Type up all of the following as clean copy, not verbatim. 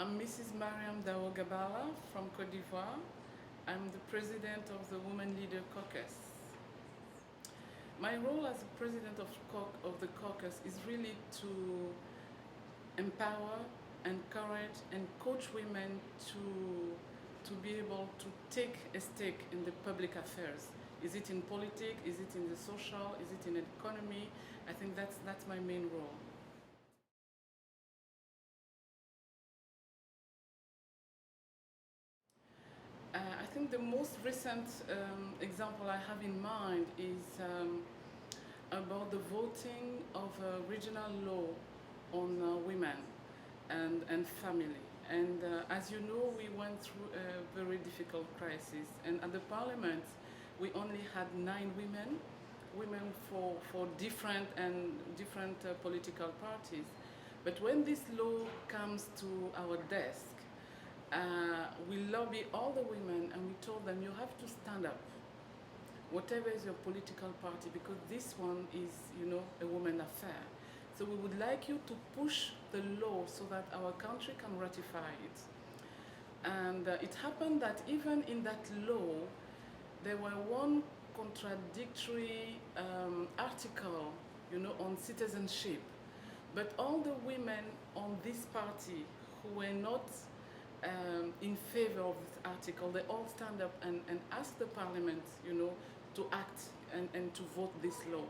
I'm Mrs. Mariam Dao-Gabala from Cote d'Ivoire. I'm the president of the Women Leader Caucus. My role as the president of the caucus is really to empower, encourage, and coach women to be able to take a stake in the public affairs. Is it in politics? Is it in the social? Is it in the economy? I think that's my main role. I think the most recent example I have in mind is about the voting of a regional law on women and family. And as you know, we went through a very difficult crisis. And at the parliament, we only had 9 women for different political parties. But when this law comes to our desk, we lobby all the women and we told them, you have to stand up, whatever is your political party, because this one is, a woman affair. So we would like you to push the law so that our country can ratify it. And it happened that even in that law, there were one contradictory article, on citizenship. But all the women on this party who were not in favor of this article, they all stand up and ask the parliament, to act and to vote this law.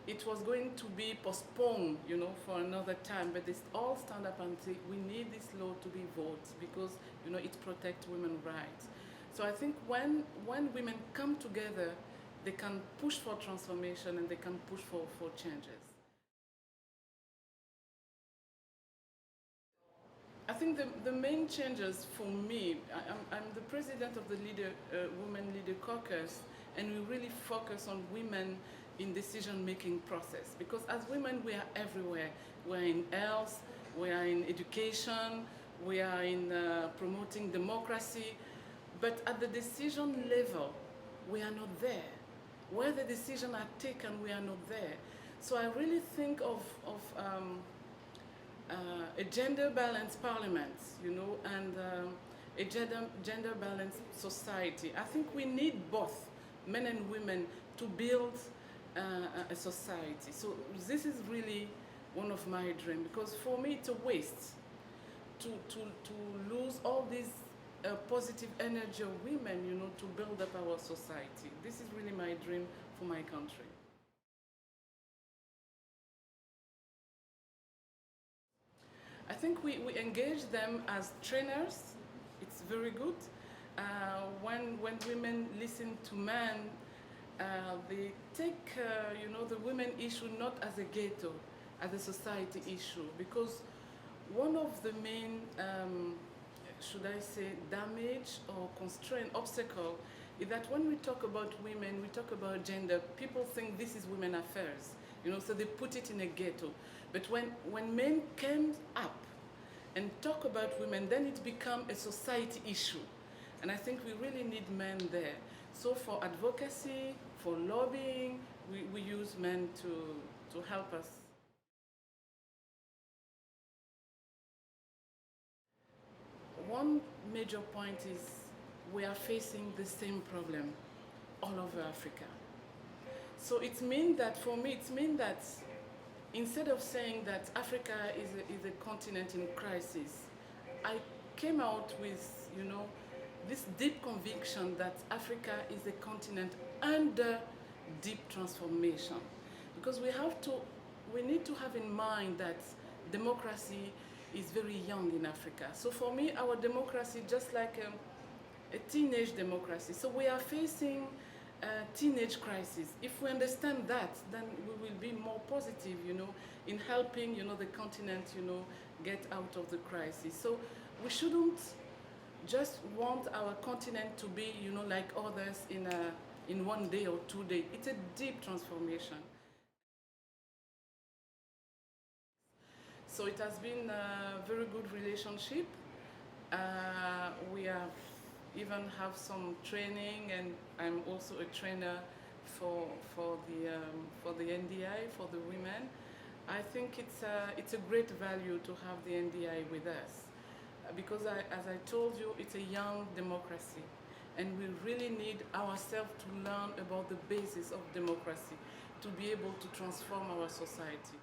It was going to be postponed, for another time, but they all stand up and say, we need this law to be voted because, it protects women's rights. So I think when women come together, they can push for transformation and they can push for changes. I think the main changes for me, I'm the president of the Women Leader Caucus, and we really focus on women in decision-making process. Because as women, we are everywhere. We are in health, we are in education, we are in promoting democracy, but at the decision level, we are not there. Where the decisions are taken, we are not there. So I really think of a gender-balanced parliament, and a gender-balanced society. I think we need both men and women to build a society. So this is really one of my dreams, because for me it's a waste to lose all this positive energy of women, to build up our society. This is really my dream for my country. I think we engage them as trainers. It's very good. When women listen to men, they take the women issue not as a ghetto, as a society issue, because one of the main, should I say, damage or constraint, obstacle, is that when we talk about women, we talk about gender, people think this is women affairs, so they put it in a ghetto. But when men came up and talk about women, then it becomes a society issue. And I think we really need men there. So for advocacy, for lobbying, we use men to help us. One major point is we are facing the same problem all over Africa. So it means that, for me, instead of saying that Africa is a continent in crisis, I came out with, this deep conviction that Africa is a continent under deep transformation. Because we need to have in mind that democracy is very young in Africa. So for me, our democracy is just like a teenage democracy. So we are facing a teenage crisis. If we understand that, then we will be more positive, in helping, the continent, get out of the crisis. So we shouldn't just want our continent to be, like others in 1 day or 2 days. It's a deep transformation. So it has been a very good relationship. We even have some training, and I'm also a trainer for the NDI, for the women. I think it's a great value to have the NDI with us. because as I told you, it's a young democracy, and we really need ourselves to learn about the basis of democracy to be able to transform our society.